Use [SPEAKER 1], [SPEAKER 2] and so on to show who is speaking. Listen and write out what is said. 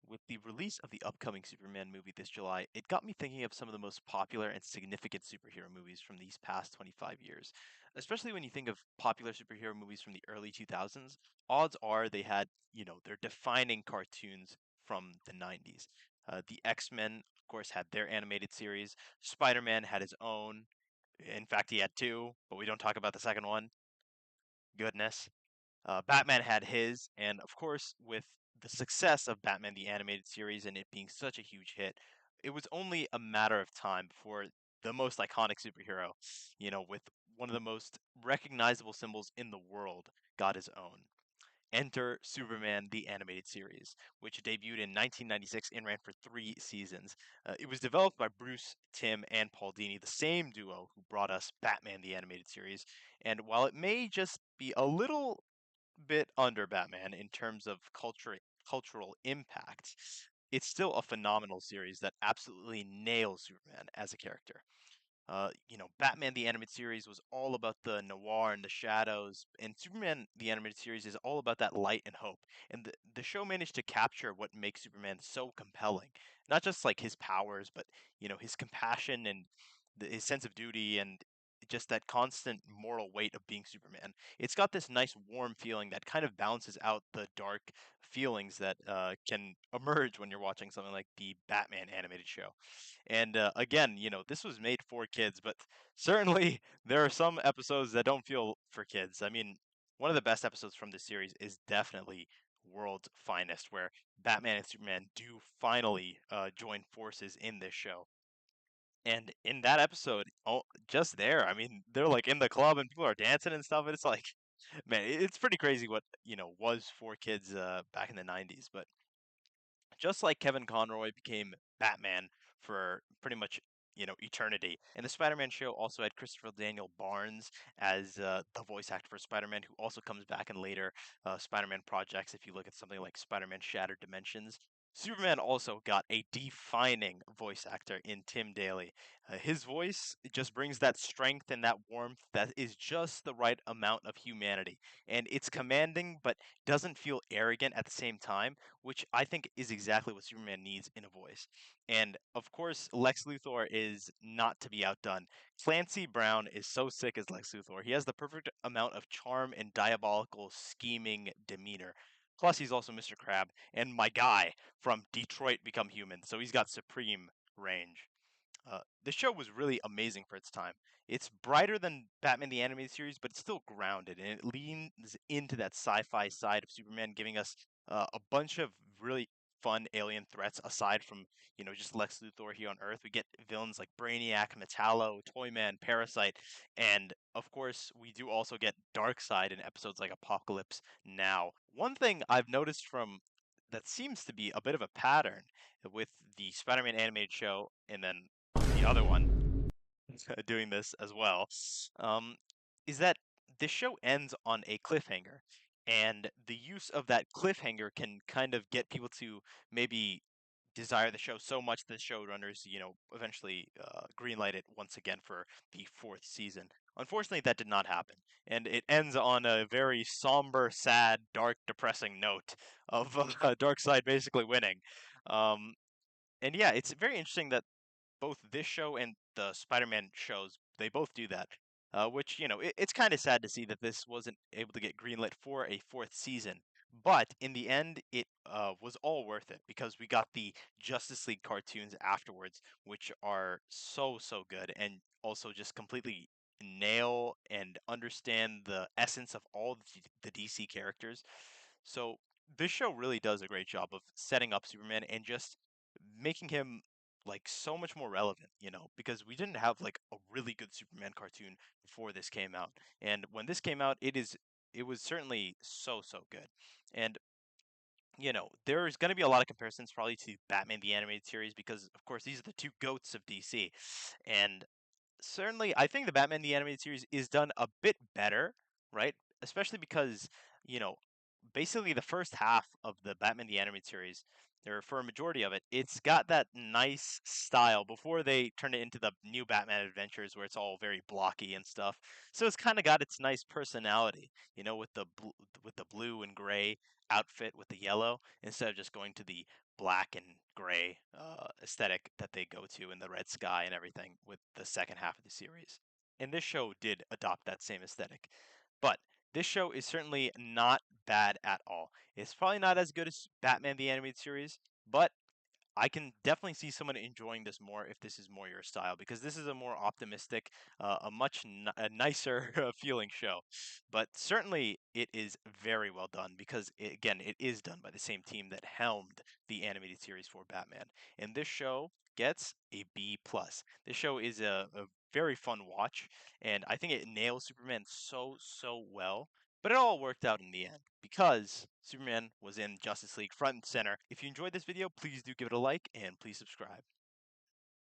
[SPEAKER 1] with the release of the upcoming Superman movie this July, it got me thinking of some of the most popular and significant superhero movies from these past 25 years. Especially when you think of popular superhero movies from the early 2000s, odds are they had, their defining cartoons from the 90s. The X-Men, of course, had their animated series. Spider-Man had his own. In fact, he had two, but we don't talk about the second one. Goodness. Batman had his, and of course, with the success of Batman the Animated Series and it being such a huge hit, it was only a matter of time before the most iconic superhero, with one of the most recognizable symbols in the world, got his own. Enter Superman the Animated Series, which debuted in 1996 and ran for 3 seasons. It was developed by Bruce Timm and Paul Dini, the same duo who brought us Batman the Animated Series. And while it may just be a little bit under Batman in terms of cultural impact, it's still a phenomenal series that absolutely nails Superman as a character. Batman the Animated Series was all about the noir and the shadows, and Superman the Animated Series is all about that light and hope. And the show managed to capture what makes Superman so compelling. Not just like his powers, but his compassion and his sense of duty and just that constant moral weight of being Superman. It's got this nice warm feeling that kind of balances out the dark feelings that can emerge when you're watching something like the Batman animated show. And again, this was made for kids, but certainly there are some episodes that don't feel for kids. I mean, one of the best episodes from this series is definitely World's Finest, where Batman and Superman do finally join forces in this show. And in that episode, oh, just there, I mean, they're like in the club and people are dancing and stuff, and it's like, man, it's pretty crazy what was for kids back in the '90s. But just like Kevin Conroy became Batman for pretty much eternity, and the Spider-Man show also had Christopher Daniel Barnes as the voice actor for Spider-Man, who also comes back in later Spider-Man projects. If you look at something like Spider-Man Shattered Dimensions. Superman also got a defining voice actor in Tim Daly. His voice just brings that strength and that warmth that is just the right amount of humanity. And it's commanding, but doesn't feel arrogant at the same time, which I think is exactly what Superman needs in a voice. And of course, Lex Luthor is not to be outdone. Clancy Brown is so sick as Lex Luthor. He has the perfect amount of charm and diabolical, scheming demeanor. Plus, he's also Mr. Crab and my guy from Detroit Become Human, so he's got supreme range. The show was really amazing for its time. It's brighter than Batman the Animated Series, but it's still grounded, and it leans into that sci-fi side of Superman, giving us a bunch of really fun alien threats aside from just Lex Luthor here on Earth. We get villains like Brainiac, Metallo, Toyman, Parasite, and of course we do also get Darkseid in episodes like Apocalypse Now. One thing I've noticed from that seems to be a bit of a pattern with the Spider-Man animated show and then the other one doing this as well, um, is that the show ends on a cliffhanger, and the use of that cliffhanger can kind of get people to maybe desire the show so much that the showrunners, eventually greenlight it once again for the fourth season. Unfortunately, that did not happen, and it ends on a very somber, sad, dark, depressing note of Darkseid basically winning. Um, and yeah, it's very interesting that both this show and the Spider-Man shows, they both do that. Which it's kind of sad to see that this wasn't able to get greenlit for a fourth season. But in the end, it was all worth it because we got the Justice League cartoons afterwards, which are so good and also just completely nail and understand the essence of all the DC characters. So this show really does a great job of setting up Superman and just making him like so much more relevant, because we didn't have like a really good Superman cartoon before this came out. And when this came out, it was certainly so good. And there's going to be a lot of comparisons probably to Batman the Animated Series because of course these are the two goats of DC. And certainly I think the Batman the Animated Series is done a bit better, right? Especially because, you know, basically the first half of the Batman the Animated Series or for a majority of it, it's got that nice style before they turn it into the new Batman Adventures where it's all very blocky and stuff. So it's kind of got its nice personality, with the blue and gray outfit with the yellow instead of just going to the black and gray aesthetic that they go to in the red sky and everything with the second half of the series. And this show did adopt that same aesthetic. But this show is certainly not bad at all. It's probably not as good as Batman the Animated Series, but I can definitely see someone enjoying this more if this is more your style because this is a more optimistic, a much a nicer feeling show. But certainly it is very well done because again, it is done by the same team that helmed the animated series for Batman. And this show gets a B plus. This show is a very fun watch, and I think it nails Superman so well. But it all worked out in the end because Superman was in Justice League front and center. If you enjoyed this video, please do give it a like and please subscribe.